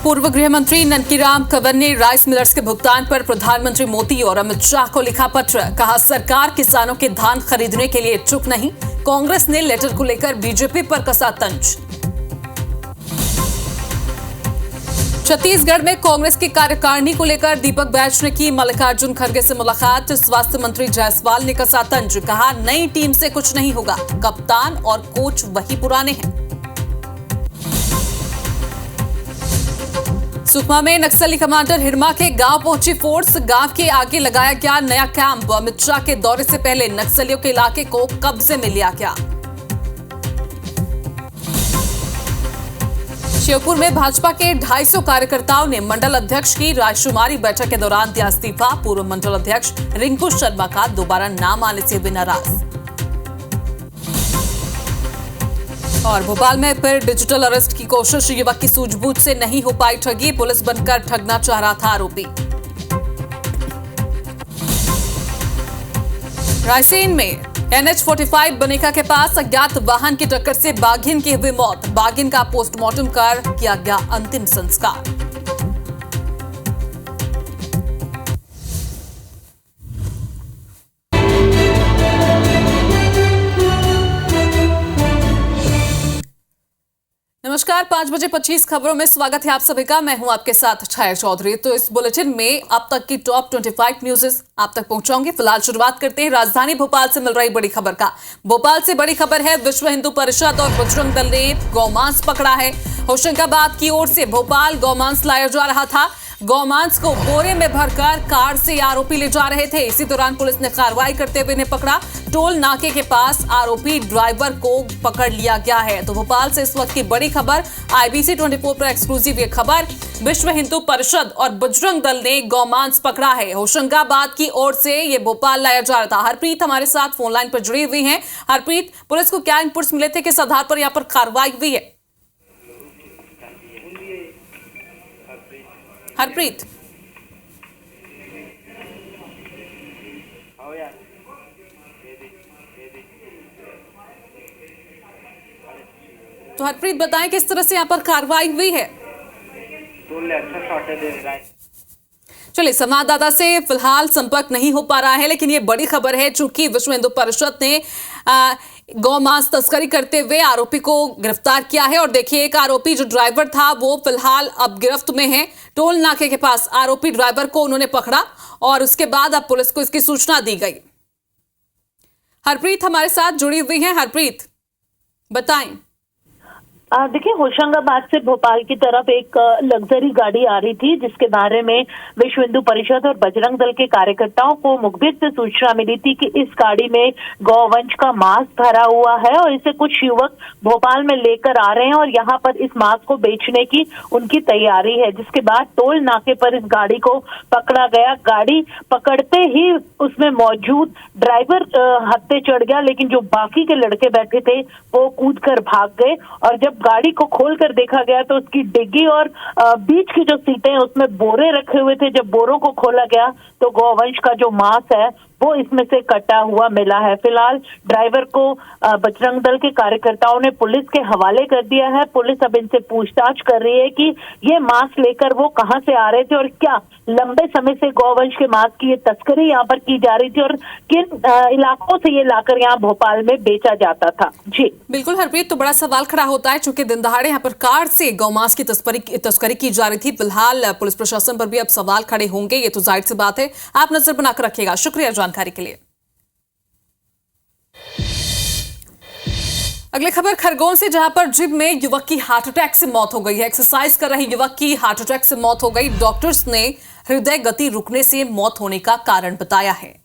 पूर्व गृह मंत्री ननकीराम कंवर ने राइस मिलर्स के भुगतान पर प्रधानमंत्री मोदी और अमित शाह को लिखा पत्र। कहा, सरकार किसानों के धान खरीदने के लिए इच्छुक नहीं। कांग्रेस ने लेटर को लेकर बीजेपी पर कसा तंज। छत्तीसगढ़ में कांग्रेस की कार्यकारिणी को लेकर दीपक बैज ने की मल्लिकार्जुन खड़गे से मुलाकात। स्वास्थ्य मंत्री जायसवाल ने कसा तंज। कहा, नई टीम से कुछ नहीं होगा, कप्तान और कोच वही पुराने हैं। सुकमा में नक्सली कमांडर हिरमा के गांव पहुंची फोर्स। गांव के आगे लगाया गया नया कैंप। अमित शाह के दौरे से पहले नक्सलियों के इलाके को कब्जे में लिया गया। श्योपुर में भाजपा के 250 कार्यकर्ताओं ने मंडल अध्यक्ष की रायशुमारी बैठक के दौरान दिया इस्तीफा। पूर्व मंडल अध्यक्ष रिंकू शर्मा का दोबारा नाम आने से भी नाराज। और भोपाल में फिर डिजिटल अरेस्ट की कोशिश। युवक की सूझबूझ से नहीं हो पाई ठगी। पुलिस बनकर ठगना चाह रहा था आरोपी। रायसेन में NH-45 बनेका के पास अज्ञात वाहन की टक्कर से बाघिन की हुई मौत। बाघिन का पोस्टमार्टम कर किया गया अंतिम संस्कार। नमस्कार, 5:25 खबरों में स्वागत है आप सभी का। मैं हूं आपके साथ छाया चौधरी। तो इस बुलेटिन में अब तक की टॉप 25 न्यूज़ आप तक पहुंचाऊंगी। फिलहाल शुरुआत करते हैं राजधानी भोपाल से मिल रही बड़ी खबर का। भोपाल से बड़ी खबर है, विश्व हिंदू परिषद और बजरंग दल ने गौमांस पकड़ा है। होशंगाबाद की ओर से भोपाल गौमांस लाया जा रहा था। गौमांस को बोरे में भरकर कार से आरोपी ले जा रहे थे। इसी दौरान पुलिस ने कार्रवाई करते हुए इन्हें पकड़ा। टोल नाके के पास आरोपी ड्राइवर को पकड़ लिया गया है। तो भोपाल से इस वक्त की बड़ी खबर, IBC 24 पर एक्सक्लूसिव ये खबर। विश्व हिंदू परिषद और बजरंग दल ने गौमांस पकड़ा है। होशंगाबाद की ओर से ये भोपाल लाया जा रहा था। हरप्रीत हमारे साथ फोन लाइन पर जुड़ी हुई हैं। हरप्रीत, पुलिस को क्या इनपुट्स मिले थे, किस आधार पर यहाँ पर कार्रवाई हुई है? हरप्रीत, तो हरप्रीत बताएं किस तरह से यहाँ पर कार्रवाई हुई है? चलिए, संवाददाता से फिलहाल संपर्क नहीं हो पा रहा है, लेकिन ये बड़ी खबर है चूंकि विश्व हिंदू परिषद ने गौमांस तस्करी करते हुए आरोपी को गिरफ्तार किया है। और देखिए, एक आरोपी जो ड्राइवर था वो फिलहाल अब गिरफ्त में है। टोल नाके के पास आरोपी ड्राइवर को उन्होंने पकड़ा और उसके बाद अब पुलिस को इसकी सूचना दी गई। हरप्रीत हमारे साथ जुड़ी हुई हैं। हरप्रीत, बताएं। देखिए, होशंगाबाद से भोपाल की तरफ एक लग्जरी गाड़ी आ रही थी, जिसके बारे में विश्व हिंदू परिषद और बजरंग दल के कार्यकर्ताओं को मुखबिर से सूचना मिली थी कि इस गाड़ी में गौवंश का मांस भरा हुआ है और इसे कुछ युवक भोपाल में लेकर आ रहे हैं और यहाँ पर इस मांस को बेचने की उनकी तैयारी है। जिसके बाद टोल नाके पर इस गाड़ी को पकड़ा गया। गाड़ी पकड़ते ही उसमें मौजूद ड्राइवर हत्थे चढ़ गया, लेकिन जो बाकी के लड़के बैठे थे वो कूद कर भाग गए। और जब गाड़ी को खोलकर देखा गया तो उसकी डिग्गी और बीच की जो सीटें हैं उसमें बोरे रखे हुए थे। जब बोरों को खोला गया तो गौवंश का जो मांस है वो इसमें से कटा हुआ मिला है। फिलहाल ड्राइवर को बजरंग दल के कार्यकर्ताओं ने पुलिस के हवाले कर दिया है। पुलिस अब इनसे पूछताछ कर रही है कि ये मांस लेकर वो कहां से आ रहे थे और क्या लंबे समय से गौवंश के मांस की ये तस्करी यहाँ पर की जा रही थी और किन इलाकों से ये लाकर यहाँ भोपाल में बेचा जाता था। जी बिल्कुल हरप्रीत, तो बड़ा सवाल खड़ा होता है चूंकि दिन दहाड़े यहाँ पर कार से गौमांस की तस्करी की जा रही थी। फिलहाल पुलिस प्रशासन पर भी अब सवाल खड़े होंगे, ये तो जाहिर सी बात है। आप नजर बनाकर रखिएगा। शुक्रिया जानकारी के लिए। अगली खबर खरगोन से, जहां पर जिम में युवक की हार्ट अटैक से मौत हो गई है। एक्सरसाइज कर रहे युवक की हार्ट अटैक से मौत हो गई। डॉक्टर्स ने हृदय गति रुकने से मौत होने का कारण बताया है।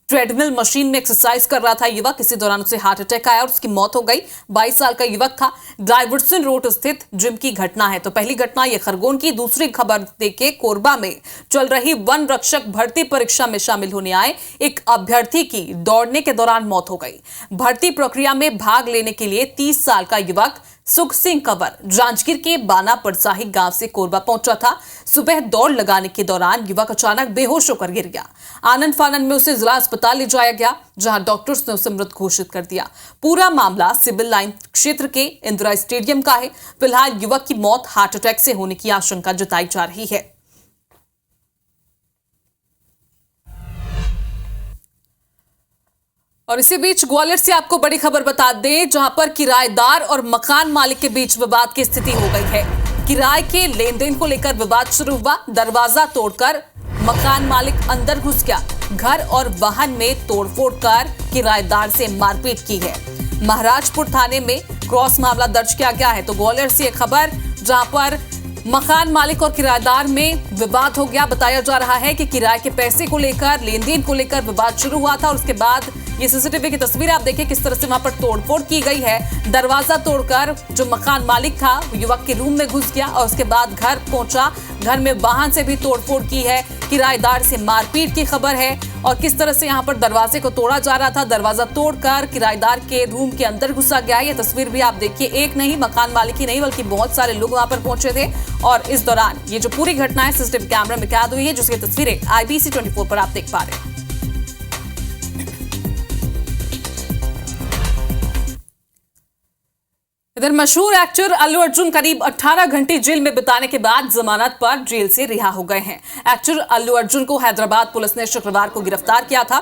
ट्रेडमिल मशीन में एक्सरसाइज कर रहा था युवक, इसी दौरान उसे हार्ट अटैक आया और उसकी मौत हो गई। 22 साल का युवक था। डाइवर्सन रोड स्थित जिम की घटना है। तो पहली घटना ये खरगोन की। दूसरी खबर देखिए, कोरबा में चल रही वन रक्षक भर्ती परीक्षा में शामिल होने आए एक अभ्यर्थी की दौड़ने के दौरान मौत हो गई। भर्ती प्रक्रिया में भाग लेने के लिए 30 साल का युवक सुख सिंह कंवर जांजगीर के बाना परसाही गांव से कोरबा पहुंचा था। सुबह दौड़ लगाने के दौरान युवक अचानक बेहोश होकर गिर गया। आनंद फानंद में उसे जिला अस्पताल ले जाया गया, जहां डॉक्टर्स ने उसे मृत घोषित कर दिया। पूरा मामला सिविल लाइन क्षेत्र के इंदिरा स्टेडियम का है। फिलहाल युवक की मौत हार्ट अटैक से होने की आशंका जताई जा रही है। और इसी बीच ग्वालियर से आपको बड़ी खबर बता दें, जहां पर किराएदार और मकान मालिक के बीच विवाद की स्थिति हो गई है। किराए के लेन देन को लेकर विवाद शुरू हुआ। दरवाजा तोड़कर मकान मालिक अंदर घुस गया। घर और वाहन में तोड़फोड़ कर किराएदार से मारपीट की है। महाराजपुर थाने में क्रॉस मामला दर्ज किया गया है। तो ग्वालियर से एक खबर, जहां पर मकान मालिक और किराएदार में विवाद हो गया। बताया जा रहा है कि किराए के पैसे को लेकर, लेन देन को लेकर विवाद शुरू हुआ था और उसके बाद ये सीसीटीवी की तस्वीर आप देखिए किस तरह से वहां पर तोड़फोड़ की गई है। दरवाजा तोड़कर जो मकान मालिक था वो युवक के रूम में घुस गया और उसके बाद घर पहुंचा। घर में वाहन से भी तोड़फोड़ की है। किराएदार से मारपीट की खबर है और किस तरह से यहां पर दरवाजे को तोड़ा जा रहा था। दरवाजा तोड़कर किराएदार के रूम के अंदर घुसा गया। ये तस्वीर भी आप देखिए, एक नहीं, मकान मालिक ही नहीं बल्कि बहुत सारे लोग वहां पर पहुंचे थे और इस दौरान ये जो पूरी घटना है सीसीटीवी कैमरा में कैद हुई है, जिसकी तस्वीरें IBC 24 पर आप देख पा रहे हैं। इधर मशहूर एक्टर अल्लू अर्जुन करीब 18 घंटे जेल में बिताने के बाद जमानत पर जेल से रिहा हो गए हैं। एक्टर अल्लू अर्जुन को हैदराबाद पुलिस ने शुक्रवार को गिरफ्तार किया था,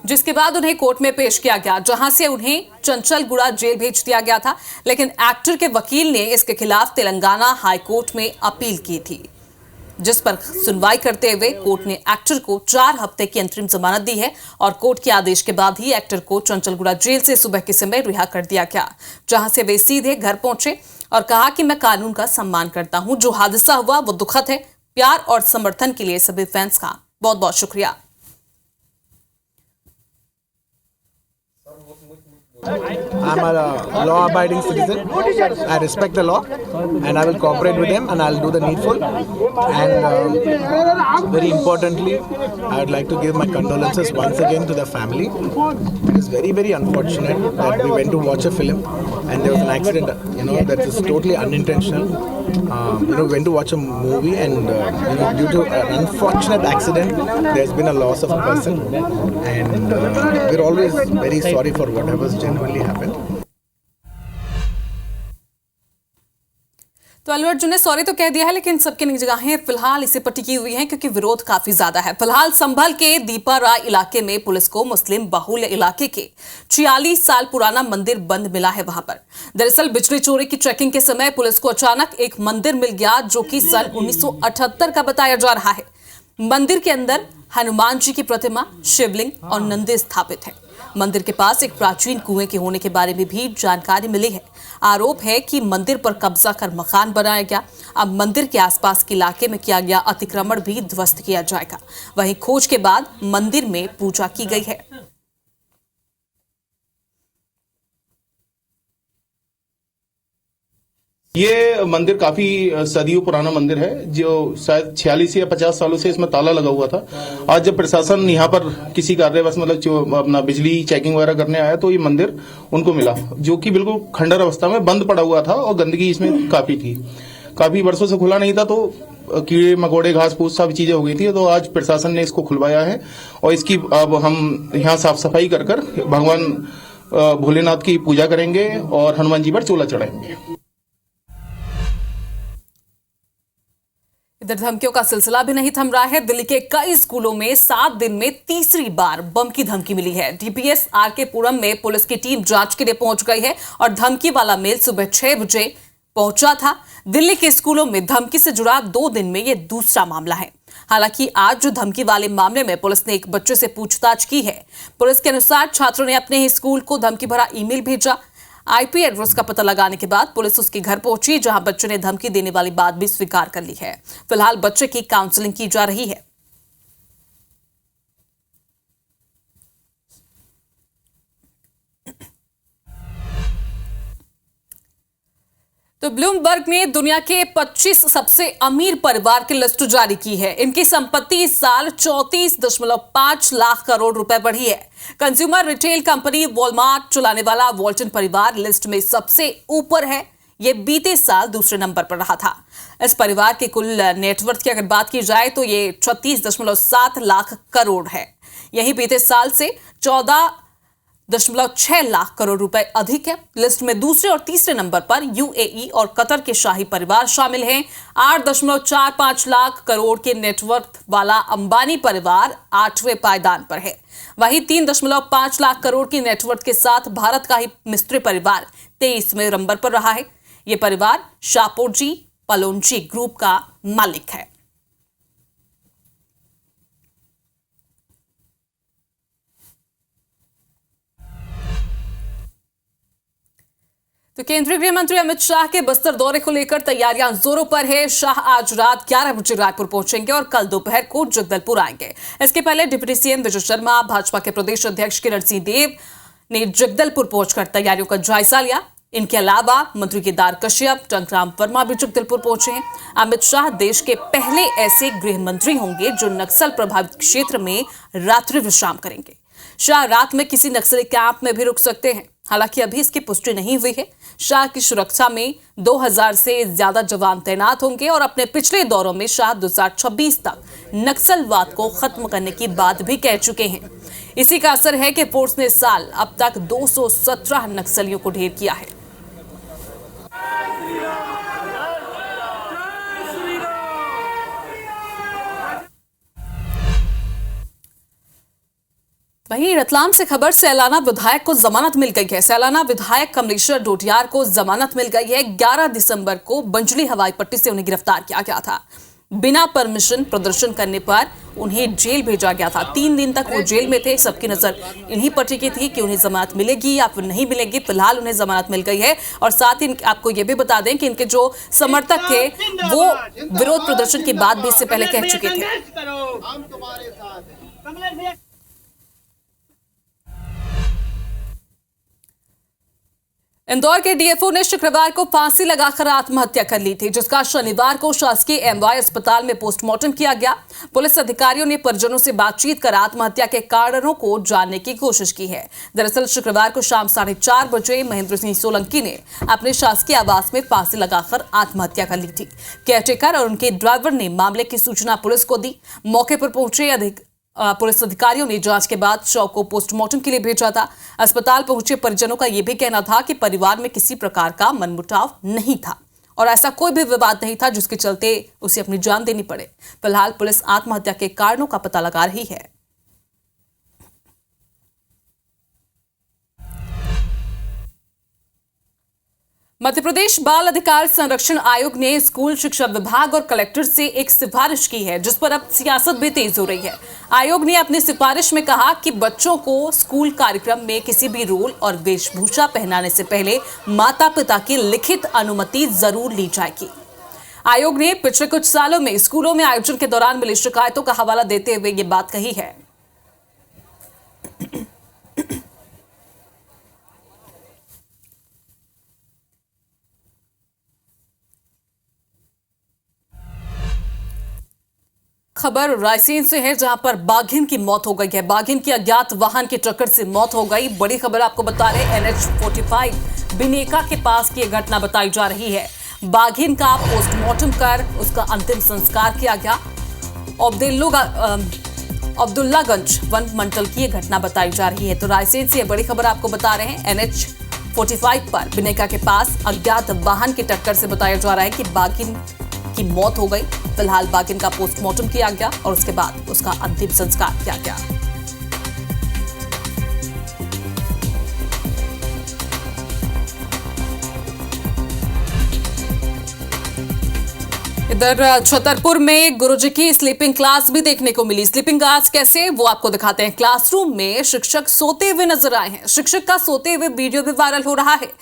जिसके बाद उन्हें कोर्ट में पेश किया गया, जहां से उन्हें चंचलगुड़ा जेल भेज दिया गया था। लेकिन एक्टर के वकील ने इसके खिलाफ तेलंगाना हाईकोर्ट में अपील की थी, जिस पर सुनवाई करते हुए कोर्ट ने एक्टर को 4 हफ्ते की अंतरिम जमानत दी है और कोर्ट के आदेश के बाद ही एक्टर को चंचलगुड़ा जेल से सुबह के समय रिहा कर दिया गया, जहां से वे सीधे घर पहुंचे और कहा कि मैं कानून का सम्मान करता हूं। जो हादसा हुआ वो दुखद है। प्यार और समर्थन के लिए सभी फैंस का बहुत बहुत शुक्रिया। I'm a law-abiding citizen. I respect the law, and I will cooperate with them, and I'll do the needful. And very importantly, I would like to give my condolences once again to the family. It is very, very unfortunate that we went to watch a film, and there was an accident. That is totally unintentional. We went to watch a movie, and due to an unfortunate accident, there's been a loss of a person, and we're always very sorry for whatever's genuinely happened. तो अल्लू अर्जुन ने sorry तो कह दिया है, लेकिन सबकी निगाहें फिलहाल इसे पर टिकी हुई हैं क्योंकि विरोध काफी ज्यादा है। फिलहाल संभल के दीपाराय इलाके में पुलिस को मुस्लिम बहुल इलाके के 46 साल पुराना मंदिर बंद मिला है। वहां पर दरअसल बिजली चोरी की चेकिंग के समय पुलिस को अचानक एक मंदिर मिल गया, जो कि सन 1978 का बताया जा रहा है। मंदिर के अंदर हनुमान जी की प्रतिमा, शिवलिंग और नंदी स्थापित है। मंदिर के पास एक प्राचीन कुएं के होने के बारे में भी जानकारी मिली है। आरोप है कि मंदिर पर कब्जा कर मकान बनाया गया। अब मंदिर के आसपास के इलाके में किया गया अतिक्रमण भी ध्वस्त किया जाएगा। वहीं खोज के बाद मंदिर में पूजा की गई है। ये मंदिर काफी सदियों पुराना मंदिर है, जो शायद 46 या 50 सालों से इसमें ताला लगा हुआ था। आज जब प्रशासन यहाँ पर किसी कार्यवश मतलब जो अपना बिजली चेकिंग वगैरह करने आया, तो ये मंदिर उनको मिला, जो कि बिल्कुल खंडर अवस्था में बंद पड़ा हुआ था और गंदगी इसमें काफी थी। काफी वर्षों से खुला नहीं था, तो कीड़े मकोड़े घास फूस सब चीजें हो गई थी। तो आज प्रशासन ने इसको खुलवाया है और इसकी अब हम यहाँ साफ सफाई कर भगवान भोलेनाथ की पूजा करेंगे और हनुमान जी पर चोला चढ़ाएंगे। इधर धमकियों का सिलसिला भी नहीं थम रहा है। दिल्ली के कई स्कूलों में 7 दिन में तीसरी बार बम की धमकी मिली है। DPS RK पुरम में पुलिस की टीम जांच के लिए पहुंच गई है और धमकी वाला मेल सुबह 6 बजे पहुंचा था। दिल्ली के स्कूलों में धमकी से जुड़ा 2 दिन में यह दूसरा मामला है। हालांकि आज जो धमकी वाले मामले में पुलिस ने एक बच्चे से पूछताछ की है। पुलिस के अनुसार छात्र ने अपने ही स्कूल को धमकी भरा ईमेल भेजा। IP एड्रेस का पता लगाने के बाद पुलिस उसके घर पहुंची, जहां बच्चे ने धमकी देने वाली बात भी स्वीकार कर ली है। फिलहाल बच्चे की काउंसलिंग की जा रही है। तो ब्लूमबर्ग ने दुनिया के 25 सबसे अमीर परिवार की लिस्ट जारी की है। इनकी संपत्ति इस साल 34.5 लाख करोड़ रुपए बढ़ी है। कंज्यूमर रिटेल कंपनी वॉलमार्ट चलाने वाला वॉल्टन परिवार लिस्ट में सबसे ऊपर है। ये बीते साल दूसरे नंबर पर रहा था। इस परिवार के कुल नेटवर्थ की अगर बात की जाए तो ये 36.7 लाख करोड़ है। यही बीते साल से 14.6 लाख करोड़ रुपए अधिक है। लिस्ट में दूसरे और तीसरे नंबर पर यूएई और कतर के शाही परिवार शामिल हैं। 8.45 लाख करोड़ के नेटवर्थ वाला अंबानी परिवार 8वें पायदान पर है। वहीं 3.5 लाख करोड़ की नेटवर्थ के साथ भारत का ही मिस्त्री परिवार 23वें नंबर पर रहा है। यह परिवार शापोरजी पलोंजी ग्रुप का मालिक है। तो केंद्रीय गृह मंत्री अमित शाह के बस्तर दौरे को लेकर तैयारियां जोरों पर है। शाह आज रात 11 बजे रायपुर पहुंचेंगे और कल दोपहर को जगदलपुर आएंगे। इसके पहले डिप्टी सीएम विजय शर्मा, भाजपा के प्रदेश अध्यक्ष किरण सिंह देव ने जगदलपुर पहुंचकर तैयारियों का जायजा लिया। इनके अलावा मंत्री केदार कश्यप, टंकराम वर्मा भी जगदलपुर पहुंचे हैं। अमित शाह देश के पहले ऐसे गृह मंत्री होंगे जो नक्सल प्रभावित क्षेत्र में रात्रि विश्राम करेंगे। शाह रात में किसी नक्सली कैंप में भी रुक सकते हैं। हालांकि अभी इसकी पुष्टि नहीं हुई है। शाह की सुरक्षा में 2000 से ज्यादा जवान तैनात होंगे और अपने पिछले दौरों में शाह 2026 तक नक्सलवाद को खत्म करने की बात भी कह चुके हैं। इसी का असर है कि फोर्स ने इस साल अब तक 217 नक्सलियों को ढेर किया है। वहीं रतलाम से खबर, सैलाना विधायक को जमानत मिल गई है। सैलाना विधायक कमलेश्वर डोटियार को जमानत मिल गई है। 11 दिसंबर को बंजली हवाई पट्टी से उन्हें गिरफ्तार किया गया था। बिना परमिशन प्रदर्शन करने पर उन्हें जेल भेजा गया था। 3 दिन तक वो जेल में थे। सबकी नजर इन्हीं पर टिकी थी कि उन्हें जमानत मिलेगी या फिर नहीं मिलेगी। फिलहाल उन्हें जमानत मिल गई है। और साथ ही आपको ये भी बता दें कि इनके जो समर्थक थे वो विरोध प्रदर्शन की बात भी इससे पहले कह चुके थे। इंदौर के डीएफओ ने शुक्रवार को फांसी लगाकर आत्महत्या कर ली थी, जिसका शनिवार को शासकीय एमवाई अस्पताल में पोस्टमार्टम किया गया। पुलिस अधिकारियों ने परिजनों से बातचीत कर आत्महत्या के कारणों को जानने की कोशिश की है। दरअसल शुक्रवार को शाम 4:30 बजे महेंद्र सिंह सोलंकी ने अपने शासकीय आवास में फांसी लगाकर आत्महत्या कर ली थी। केयरटेकर और उनके ड्राइवर ने मामले की सूचना पुलिस को दी। मौके पर पहुंचे पुलिस अधिकारियों ने जांच के बाद शव को पोस्टमार्टम के लिए भेजा था। अस्पताल पहुंचे परिजनों का यह भी कहना था कि परिवार में किसी प्रकार का मनमुटाव नहीं था और ऐसा कोई भी विवाद नहीं था जिसके चलते उसे अपनी जान देनी पड़े। फिलहाल पुलिस आत्महत्या के कारणों का पता लगा रही है। मध्य प्रदेश बाल अधिकार संरक्षण आयोग ने स्कूल शिक्षा विभाग और कलेक्टर से एक सिफारिश की है, जिस पर अब सियासत भी तेज हो रही है। आयोग ने अपनी सिफारिश में कहा कि बच्चों को स्कूल कार्यक्रम में किसी भी रोल और वेशभूषा पहनाने से पहले माता पिता की लिखित अनुमति जरूर ली जाएगी। आयोग ने पिछले कुछ सालों में स्कूलों में आयोजन के दौरान मिली शिकायतों का हवाला देते हुए ये बात कही है। खबर रायसेन से है, जहां पर बाघिन की मौत हो गई है। बाघिन की अज्ञात वाहन की टक्कर से मौत हो गई। बड़ी खबर आपको बता रहे NH45 बिनेका के पास की घटना बताई जा रही है। बाघिन का पोस्टमार्टम कर उसका अंतिम संस्कार किया गया। अब्दुल्लागंज वन मंडल की यह घटना बताई जा रही है। तो रायसेन से बड़ी खबर आपको बता रहे हैं। NH45 पर बिनेका के पास अज्ञात वाहन की टक्कर से बताया जा रहा है कि बाघिन की मौत हो गई। फिलहाल बाघिन का पोस्टमार्टम किया गया और उसके बाद उसका अंतिम संस्कार किया गया। इधर छतरपुर में गुरुजी की स्लीपिंग क्लास भी देखने को मिली। स्लीपिंग क्लास कैसे, वो आपको दिखाते हैं। क्लासरूम में शिक्षक सोते हुए नजर आए हैं। शिक्षक का सोते हुए वीडियो भी वायरल हो रहा है।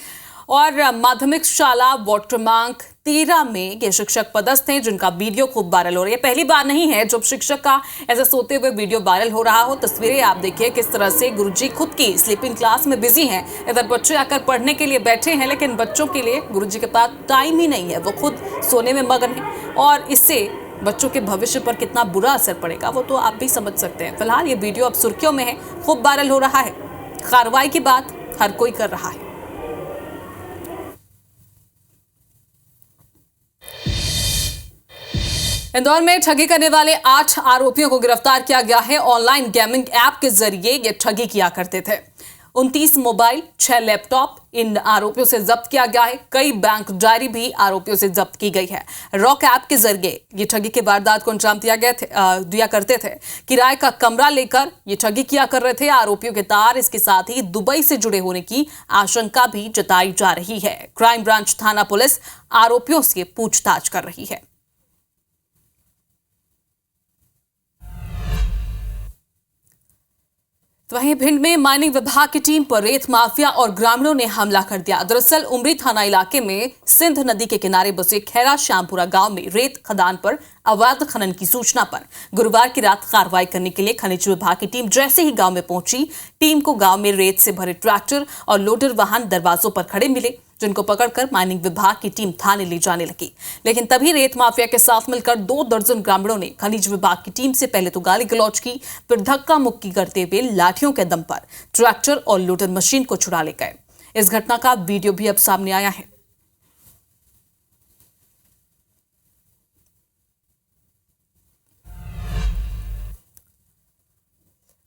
और माध्यमिक शाला वाटरमांक 2013 में ये शिक्षक पदस्थ हैं, जिनका वीडियो खूब वायरल हो रही है। पहली बार नहीं है जब शिक्षक का ऐसे सोते हुए वीडियो वायरल हो रहा हो। तस्वीरें आप देखिए किस तरह से गुरुजी खुद की स्लीपिंग क्लास में बिजी हैं। इधर बच्चे आकर पढ़ने के लिए बैठे हैं, लेकिन बच्चों के लिए गुरुजी के पास टाइम ही नहीं है। वो खुद सोने में मगन है और इससे बच्चों के भविष्य पर कितना बुरा असर पड़ेगा वो तो आप भी समझ सकते हैं। फिलहाल ये वीडियो अब सुर्खियों में है, खूब वायरल हो रहा है। कार्रवाई की बात हर कोई कर रहा है। इंदौर में ठगी करने वाले 8 आरोपियों को गिरफ्तार किया गया है। ऑनलाइन गेमिंग ऐप के जरिए ये ठगी किया करते थे। 29 मोबाइल, 6 लैपटॉप इन आरोपियों से जब्त किया गया है। कई बैंक डायरी भी आरोपियों से जब्त की गई है। रॉक ऐप के जरिए ये ठगी के वारदात को अंजाम दिया करते थे। किराए का कमरा लेकर ये ठगी किया कर रहे थे। आरोपियों के तार इसके साथ ही दुबई से जुड़े होने की आशंका भी जताई जा रही है। क्राइम ब्रांच थाना पुलिस आरोपियों से पूछताछ कर रही है। तो वहीं भिंड में माइनिंग विभाग की टीम पर रेत माफिया और ग्रामीणों ने हमला कर दिया। दरअसल उमरी थाना इलाके में सिंध नदी के किनारे बसे खैरा श्यामपुरा गांव में रेत खदान पर अवैध खनन की सूचना पर गुरुवार की रात कार्रवाई करने के लिए खनिज विभाग की टीम जैसे ही गांव में पहुंची, टीम को गांव में रेत से भरे ट्रैक्टर और लोडर वाहन दरवाजों पर खड़े मिले, जिनको पकड़कर माइनिंग विभाग की टीम थाने ले जाने लगी। लेकिन तभी रेत माफिया के साथ मिलकर 2 दर्जन ग्रामीणों ने खनिज विभाग की टीम से पहले तो गाली गलौज की, फिर धक्का मुक्की करते हुए लाठियों के दम पर ट्रैक्टर और लोडर मशीन को छुड़ा ले गए। इस घटना का वीडियो भी अब सामने आया है।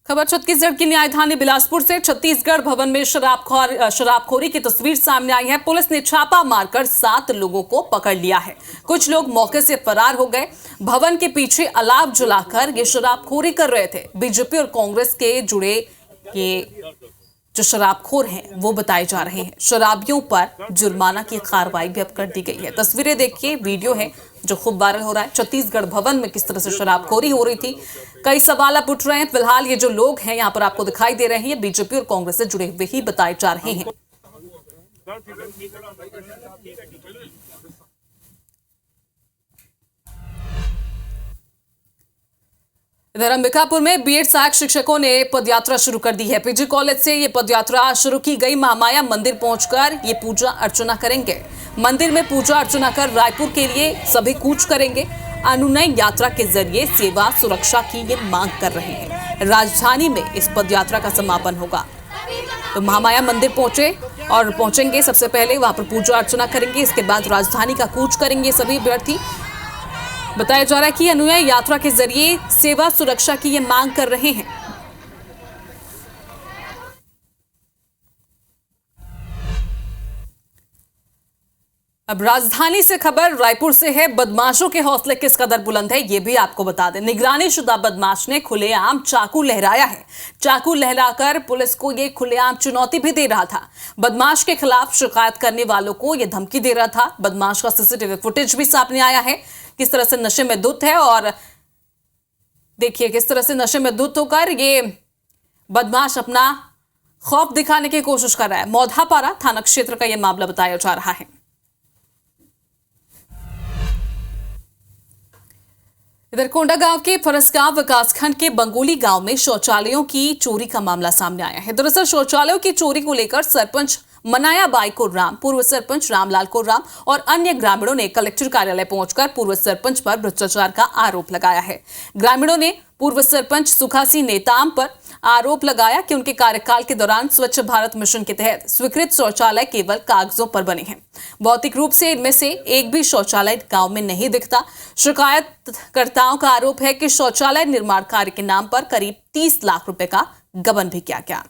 खबर छत्तीसगढ़ की न्यायधानी बिलासपुर से। छत्तीसगढ़ भवन में शराबखोरी की तस्वीर सामने आई है। पुलिस ने छापा मारकर 7 लोगों को पकड़ लिया है। कुछ लोग मौके से फरार हो गए। भवन के पीछे अलाव जलाकर ये शराबखोरी कर रहे थे। बीजेपी और कांग्रेस के जुड़े ये जो शराबखोर हैं वो बताए जा रहे हैं। शराबियों पर जुर्माना की कार्रवाई भी अब कर दी गई है। तस्वीरें देखिए, वीडियो है जो खूब वायरल हो रहा है। छत्तीसगढ़ भवन में किस तरह से शराबखोरी हो रही थी, कई सवाल अब उठ रहे हैं। फिलहाल ये जो लोग हैं यहाँ पर आपको दिखाई दे रहे हैं, बीजेपी और कांग्रेस से जुड़े हुए ही बताए जा रहे हैं। इधर अंबिकापुर में बीएड सहायक शिक्षकों ने पदयात्रा शुरू कर दी है। पीजी कॉलेज से ये पदयात्रा शुरू की गई। महामाया मंदिर पहुंचकर ये पूजा अर्चना करेंगे। मंदिर में पूजा अर्चना कर रायपुर के लिए सभी कूच करेंगे। अनुनय यात्रा के जरिए सेवा सुरक्षा की ये मांग कर रहे हैं। राजधानी में इस पदयात्रा का समापन होगा। तो महामाया मंदिर पहुंचेंगे। सबसे पहले वहां पर पूजा अर्चना करेंगे। इसके बाद राजधानी का कूच करेंगे सभी अभ्यर्थी। बताया जा रहा है कि अनुयायी यात्रा के जरिए सेवा सुरक्षा की ये मांग कर रहे हैं। अब राजधानी से खबर रायपुर से है। बदमाशों के हौसले किस कदर बुलंद है ये भी आपको बता दें। निगरानी शुदा बदमाश ने खुलेआम चाकू लहराया है। चाकू लहराकर पुलिस को ये खुलेआम चुनौती भी दे रहा था। बदमाश के खिलाफ शिकायत करने वालों को ये धमकी दे रहा था। बदमाश का सीसीटीवी फुटेज भी सामने आया है, किस तरह से नशे में धुत है। और देखिए किस तरह से नशे में धुत होकर ये बदमाश अपना खौफ दिखाने की कोशिश कर रहा है। मौधापारा थाना क्षेत्र का यह मामला बताया जा रहा है। इधर कोंडागांव के फरसगांव विकासखंड के बंगोली गांव में शौचालयों की चोरी का मामला सामने आया है। दरअसल शौचालयों की चोरी को लेकर सरपंच मनाया बाई को राम, पूर्व सरपंच रामलाल को राम और अन्य ग्रामीणों ने कलेक्टर कार्यालय पहुंचकर पूर्व सरपंच पर भ्रष्टाचार का आरोप लगाया है। ग्रामीणों ने पूर्व सरपंच सुखासी नेताम पर आरोप लगाया कि उनके कार्यकाल के दौरान स्वच्छ भारत मिशन के तहत स्वीकृत शौचालय केवल कागजों पर बने हैं। भौतिक रूप से इनमें से एक भी शौचालय गांव में नहीं दिखता। शिकायतकर्ताओं का आरोप है कि शौचालय निर्माण कार्य के नाम पर करीब 30 लाख रुपए का गबन भी किया गया।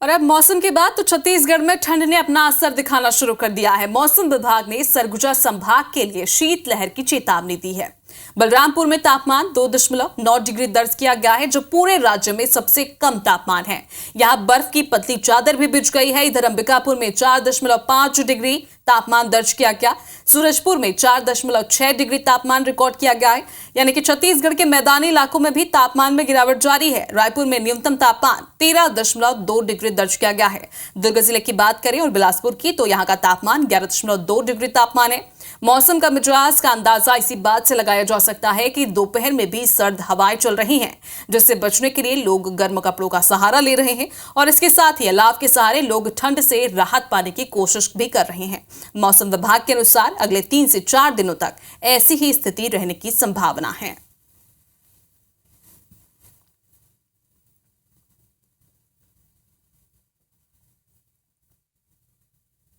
और अब मौसम की बात, तो छत्तीसगढ़ में ठंड ने अपना असर दिखाना शुरू कर दिया है। मौसम विभाग ने सरगुजा संभाग के लिए शीतलहर की चेतावनी दी है। बलरामपुर में तापमान 2.9 डिग्री दर्ज किया गया है, जो पूरे राज्य में सबसे कम तापमान है। यहां बर्फ की पतली चादर भी बिछ गई है। इधर अंबिकापुर में 4.5 डिग्री तापमान दर्ज किया गया। सूरजपुर में 4.6 डिग्री तापमान रिकॉर्ड किया गया है। यानी कि छत्तीसगढ़ के मैदानी इलाकों में भी तापमान में गिरावट जारी है। रायपुर में न्यूनतम तापमान 13.2 डिग्री दर्ज किया गया है। दुर्ग जिले की बात करें और बिलासपुर की, तो यहाँ का तापमान 11.2 डिग्री तापमान है। मौसम का मिजाज का अंदाजा इसी बात से लगाया जा सकता है कि दोपहर में भी सर्द हवाएं चल रही हैं, जिससे बचने के लिए लोग गर्म कपड़ों का सहारा ले रहे हैं और इसके साथ ही अलाव के सहारे लोग ठंड से राहत पाने की कोशिश भी कर रहे हैं। मौसम विभाग के अनुसार अगले 3 से 4 दिनों तक ऐसी ही स्थिति रहने की संभावना है।